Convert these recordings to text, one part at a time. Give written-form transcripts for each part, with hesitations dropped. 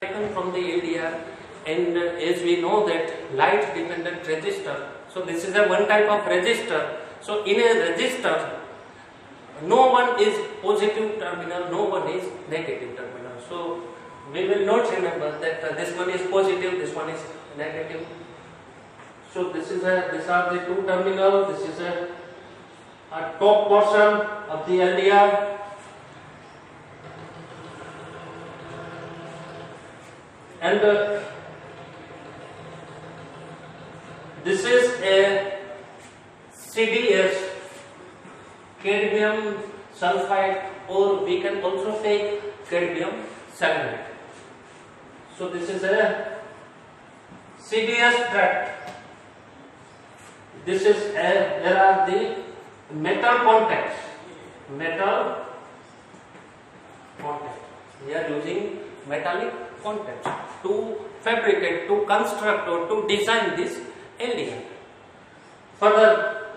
taken from the LDR, and as we know that light dependent resistor, so this is a one type of resistor. So in a resistor, no one is positive terminal, no one is negative terminal. So we will not remember that this one is positive, this one is negative. So these are the two terminal. This is a top portion of the LDR. And this is a CDS, cadmium sulfide, or we can also take cadmium selenide. So this is a CDS tract. This is there are the metal contacts. We are using metallic contacts to fabricate, to construct, or to design this LDR. Further,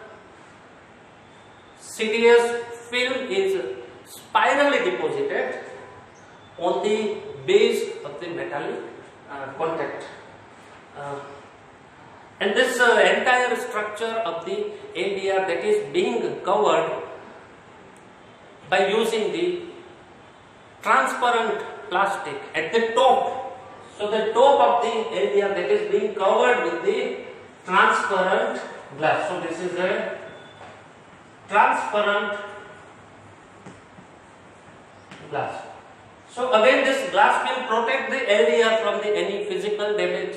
CDS film is spirally deposited on the base of the metallic contact. And this entire structure of the LDR that is being covered by using the transparent plastic at the top. So the top of the LDR that is being covered with the transparent glass. So this is a transparent glass. So again, this glass will protect the LDR from any physical damage.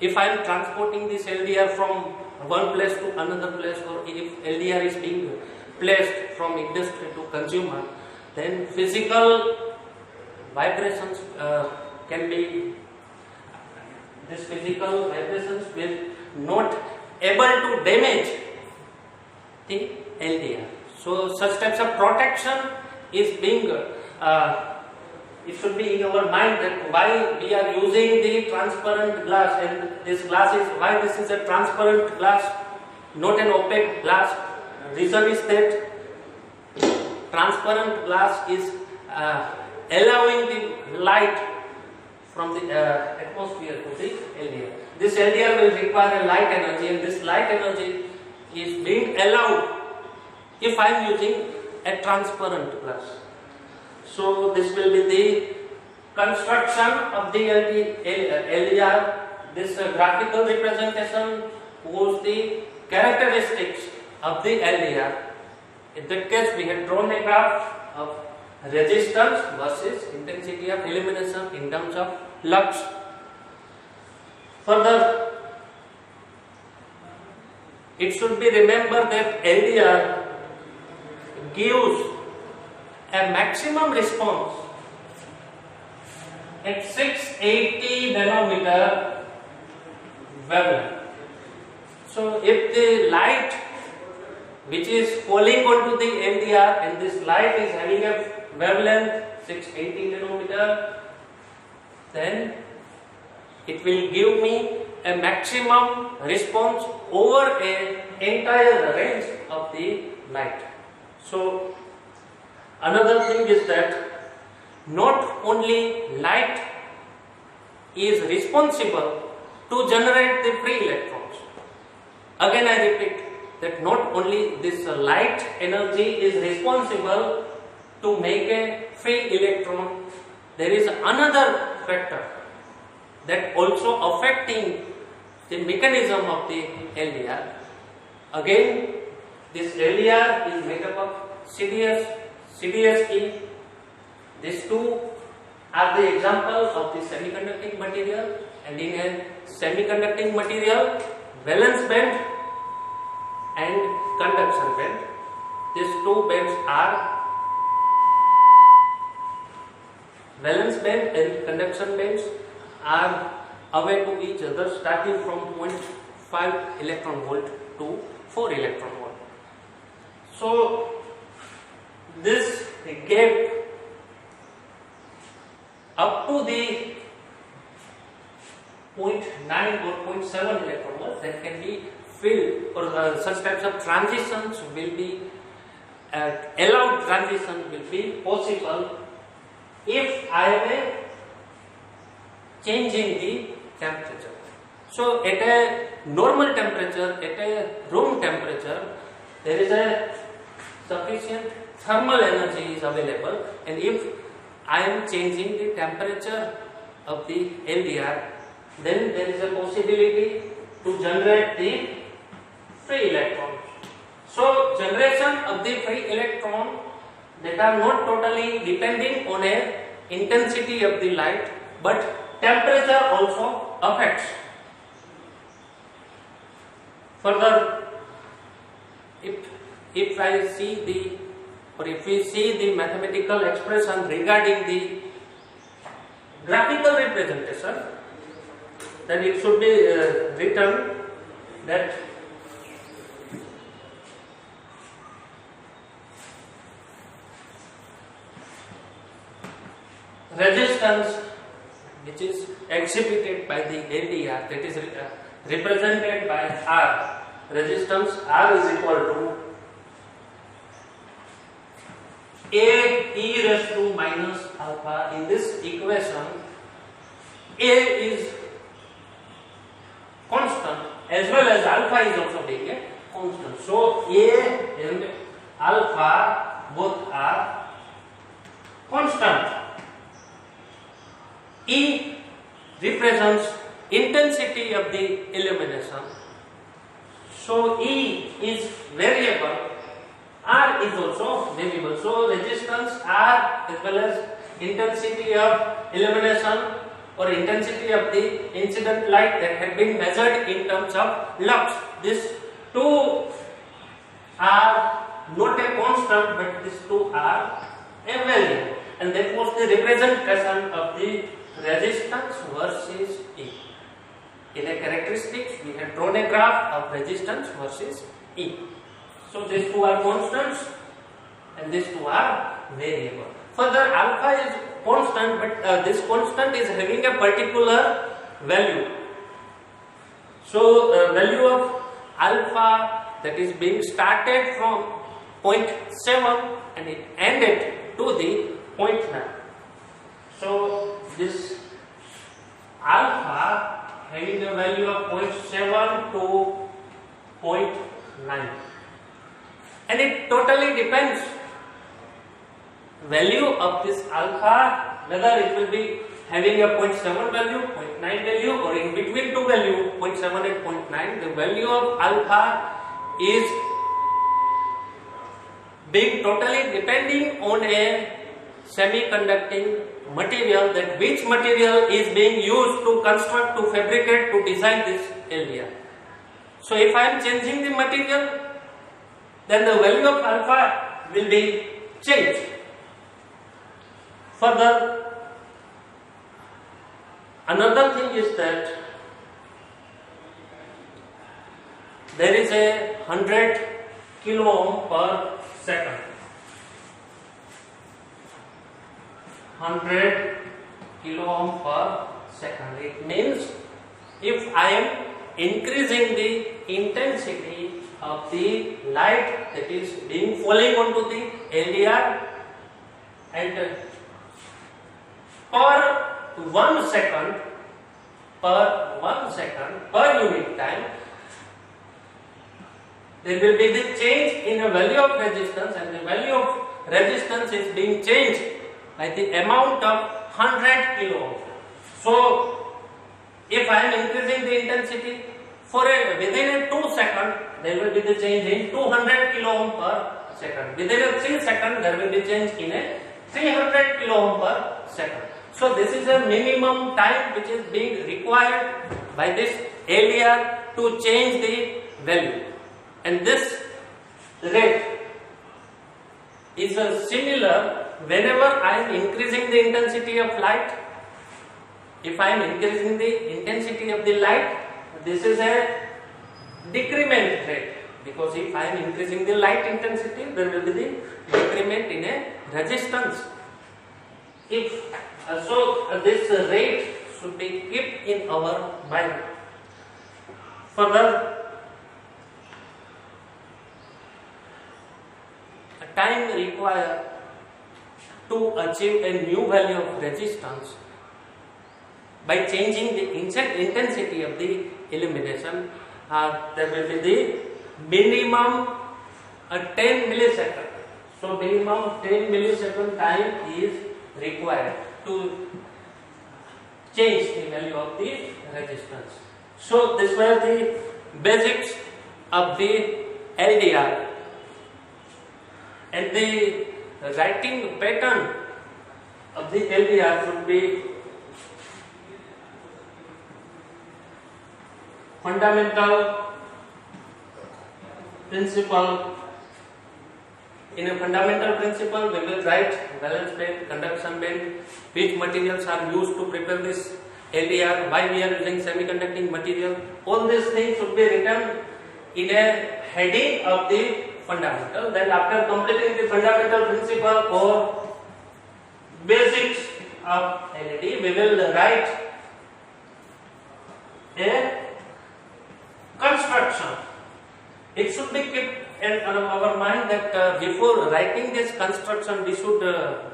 If I am transporting this LDR from one place to another place, or if LDR is being placed from industry to consumer, then physical vibrations these physical vibrations will not able to damage the LDR. So such types of protection is being it should be in our mind that why we are using the transparent glass, and this glass is why this is a transparent glass, not an opaque glass. Reason is that transparent glass is allowing the light from the atmosphere to the LDR. This LDR will require a light energy, and this light energy is being allowed if I am using a transparent glass. So this will be the construction of the LDR. This graphical representation shows the characteristics of the LDR. In that case, we have drawn a graph of resistance versus intensity of illumination in terms of lux. Further, it should be remembered that LDR gives a maximum response at 680 nanometer wavelength. So if the light which is falling onto the LDR, and this light is having a wavelength 680 nanometer, then it will give me a maximum response over an entire range of the light. So another thing is that not only light is responsible to generate the free electrons. Again I repeat that not only this light energy is responsible to make a free electron, there is another factor that also affecting the mechanism of the LDR. Again, this LDR is made up of CDS, CDSE. These two are the examples of the semiconducting material, and in a semiconducting material, valence band and conduction band. These two bands are valence band and conduction bands are away to each other, starting from 0.5 electron volt to 4 electron volt. So this gap up to the 0.9 or 0.7 electron volt that can be filled, or such types of transitions will be allowed transition will be possible if I am a changing the temperature. So at a normal temperature, at a room temperature, there is a sufficient thermal energy is available, and if I am changing the temperature of the LDR, then there is a possibility to generate the free electron. So generation of the free electron that are not totally depending on a intensity of the light, but temperature also affects. Further, if I see the, or if we see the mathematical expression regarding the graphical representation, then it should be written that resistance which is exhibited by the LDR, that is represented by R. Resistance R is equal to A e raised to minus alpha. In this equation, A is constant as well as alpha is also being a constant. So A and alpha both are constant. E represents intensity of the illumination. So E is variable, R is also variable. So resistance R as well as intensity of illumination or intensity of the incident light that had been measured in terms of lux. These two are not a constant, but these two are a value, and that was the representation of the resistance versus E. In a characteristics, we had drawn a graph of resistance versus E. So these two are constants and these two are variable. Further, alpha is constant, but this constant is having a particular value. So value of alpha, that is being started from 0.7 and it ended to the 0.9. So this alpha having a value of 0.7 to 0.9, and it totally depends value of this alpha, whether it will be having a 0.7 value, 0.9 value, or in between two value 0.7 and 0.9. The value of alpha is being totally depending on a semiconducting material, that which material is being used to construct, to fabricate, to design this LDR. So if I am changing the material, then the value of alpha will be changed. Further, another thing is that there is a 100 kilo ohm per second. 100 kilo ohm per second. It means if I am increasing the intensity of the light that is being falling onto the LDR, and per 1 second per unit time, there will be the change in the value of resistance, and the value of resistance is being changed by the amount of 100 kilo ohm. So if I am increasing the intensity within a 2 second, there will be the change in 200 kilo ohm per second. Within a 3 second, there will be change in a 300 kilo ohm per second. So this is a minimum time which is being required by this LDR to change the value, and this rate is similar whenever I am increasing the intensity of light. If I am increasing the intensity of the light, this is a decrement rate, because if I am increasing the light intensity, there will be the decrement in a resistance. This rate should be kept in our mind. Further, time required to achieve a new value of resistance by changing the intensity of the illumination, there will be the minimum 10 millisecond. So minimum 10 millisecond time is required to change the value of the resistance. So this were the basics of the LDR, and the writing pattern of the LDR should be fundamental principle. In a fundamental principle, we will write valence band, conduction band, which materials are used to prepare this LDR, why we are using semiconducting material. All these things should be written in a heading of the fundamental. Then after completing the fundamental principle or basics of LED, we will write a construction. It should be kept in our mind that before writing this construction, we should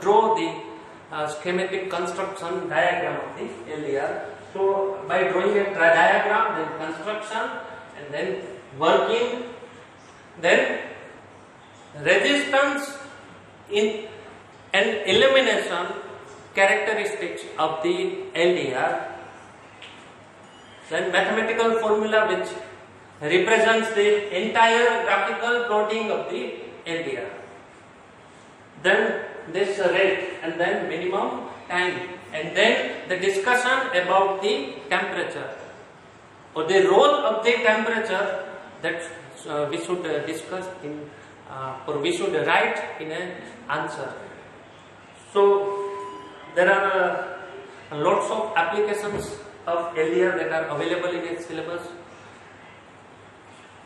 draw the schematic construction diagram of the LDR. So by drawing a diagram, then construction, and then working, then resistance in and illumination characteristics of the LDR, then mathematical formula which represents the entire graphical plotting of the LDR, then this rate, and then minimum time, and then the discussion about the temperature or the role of the temperature that we should discuss in or we should write in an answer. So there are lots of applications of LDR that are available in its syllabus.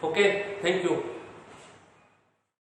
Okay, thank you.